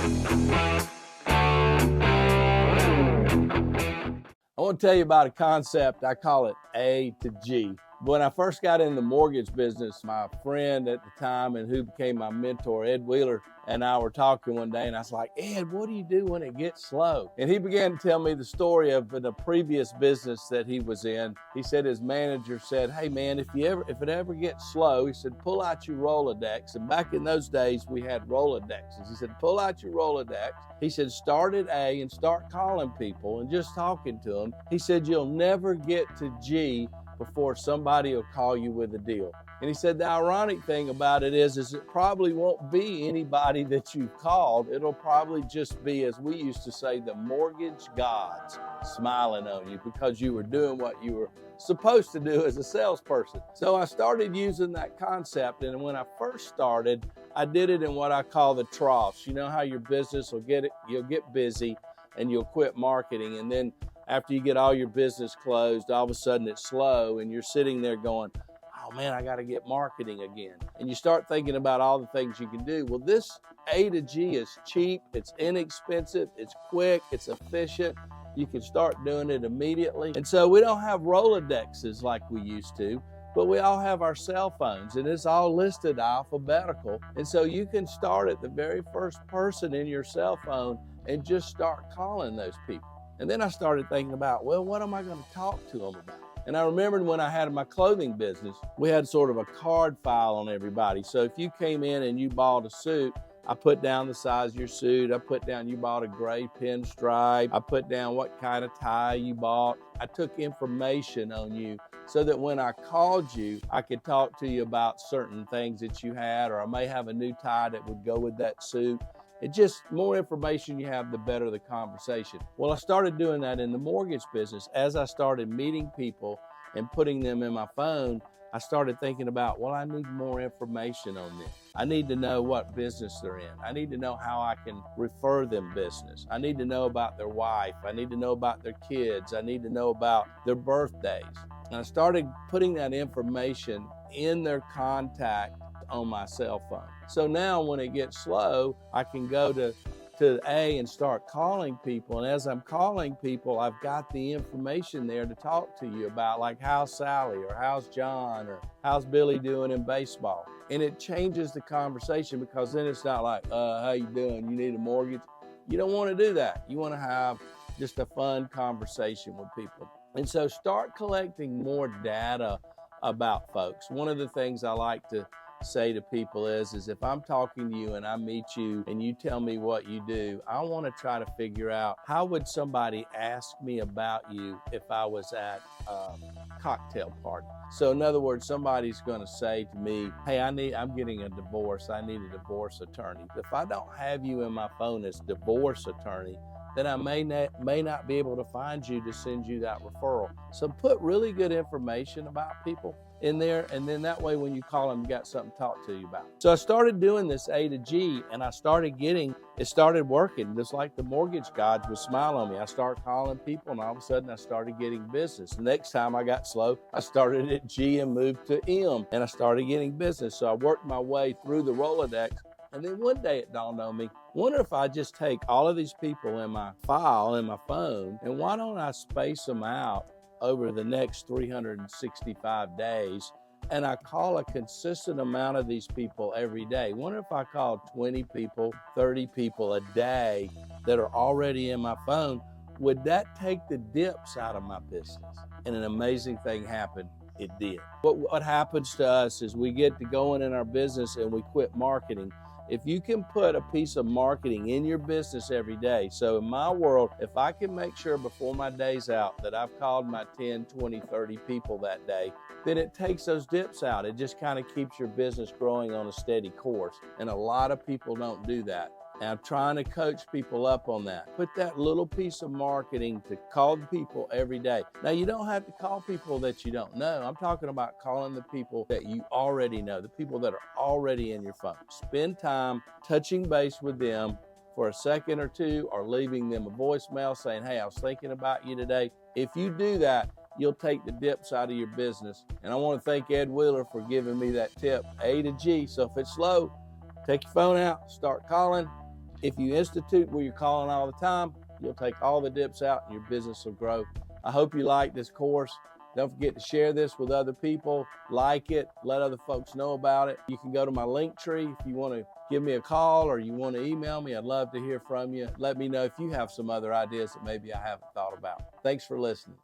I want to tell you about a concept. I call it A to G. When I first got in the mortgage business, my friend at the time and who became my mentor, Ed Wheeler, and I were talking one day, and I was like, Ed, what do you do when it gets slow? And he began to tell me the story of in a previous business that he was in. He said his manager said, hey man, if it ever gets slow, he said, pull out your Rolodex. And back in those days, we had Rolodexes. He said, pull out your Rolodex. He said, start at A and start calling people and just talking to them. He said, you'll never get to G before somebody will call you with a deal. And he said the ironic thing about it is it probably won't be anybody that you've called. It'll probably just be, as we used to say, the mortgage gods smiling on you because you were doing what you were supposed to do as a salesperson. So I started using that concept, and when I first started, I did it in what I call the troughs. You know how your business you'll get busy and you'll quit marketing, and then after you get all your business closed, all of a sudden it's slow and you're sitting there going, oh man, I got to get marketing again. And you start thinking about all the things you can do. Well, this A to G is cheap, it's inexpensive, it's quick, it's efficient. You can start doing it immediately. And so we don't have Rolodexes like we used to, but we all have our cell phones and it's all listed alphabetical. And so you can start at the very first person in your cell phone and just start calling those people. And then I started thinking about, well, what am I going to talk to them about? And I remembered when I had my clothing business, we had sort of a card file on everybody. So if you came in and you bought a suit, I put down the size of your suit. I put down you bought a gray pinstripe. I put down what kind of tie you bought. I took information on you so that when I called you, I could talk to you about certain things that you had, or I may have a new tie that would go with that suit. It just, more information you have, the better the conversation. Well, I started doing that in the mortgage business. As I started meeting people and putting them in my phone, I started thinking about, well, I need more information on them. I need to know what business they're in. I need to know how I can refer them business. I need to know about their wife. I need to know about their kids. I need to know about their birthdays. And I started putting that information in their contact on my cell phone. So now when it gets slow, I can go to A and start calling people. And as I'm calling people, I've got the information there to talk to you about, like how's Sally, or how's John, or how's Billy doing in baseball. And it changes the conversation because then it's not like, how you doing? You need a mortgage? You don't want to do that. You want to have just a fun conversation with people. And so start collecting more data about folks. One of the things I like to say to people is if I'm talking to you and I meet you and you tell me what you do, I want to try to figure out how would somebody ask me about you if I was at a cocktail party. So in other words, somebody's going to say to me, hey, I'm getting a divorce. I need a divorce attorney. If I don't have you in my phone as divorce attorney, then I may not be able to find you to send you that referral. So put really good information about people in there, and then that way when you call them, you got something to talk to you about. So I started doing this A to G, and it started working, just like the mortgage gods would smile on me. I started calling people, and all of a sudden I started getting business. The next time I got slow, I started at G and moved to M, and I started getting business. So I worked my way through the Rolodex. And then one day it dawned on me, wonder if I just take all of these people in my file, in my phone, and why don't I space them out over the next 365 days, and I call a consistent amount of these people every day. Wonder if I call 20 people, 30 people a day that are already in my phone, would that take the dips out of my business? And an amazing thing happened. It did. What happens to us is we get to going in our business and we quit marketing. If you can put a piece of marketing in your business every day, so in my world, if I can make sure before my day's out that I've called my 10, 20, 30 people that day, then it takes those dips out. It just kind of keeps your business growing on a steady course. And a lot of people don't do that. And I'm trying to coach people up on that. Put that little piece of marketing to call people every day. Now, you don't have to call people that you don't know. I'm talking about calling the people that you already know, the people that are already in your phone. Spend time touching base with them for a second or two, or leaving them a voicemail saying, hey, I was thinking about you today. If you do that, you'll take the dips out of your business. And I want to thank Ed Wheeler for giving me that tip, A to G. So if it's slow, take your phone out, start calling, If you institute where you're calling all the time, you'll take all the dips out and your business will grow. I hope you like this course. Don't forget to share this with other people, like it, let other folks know about it. You can go to my link tree if you want to give me a call or you want to email me. I'd love to hear from you. Let me know if you have some other ideas that maybe I haven't thought about. Thanks for listening.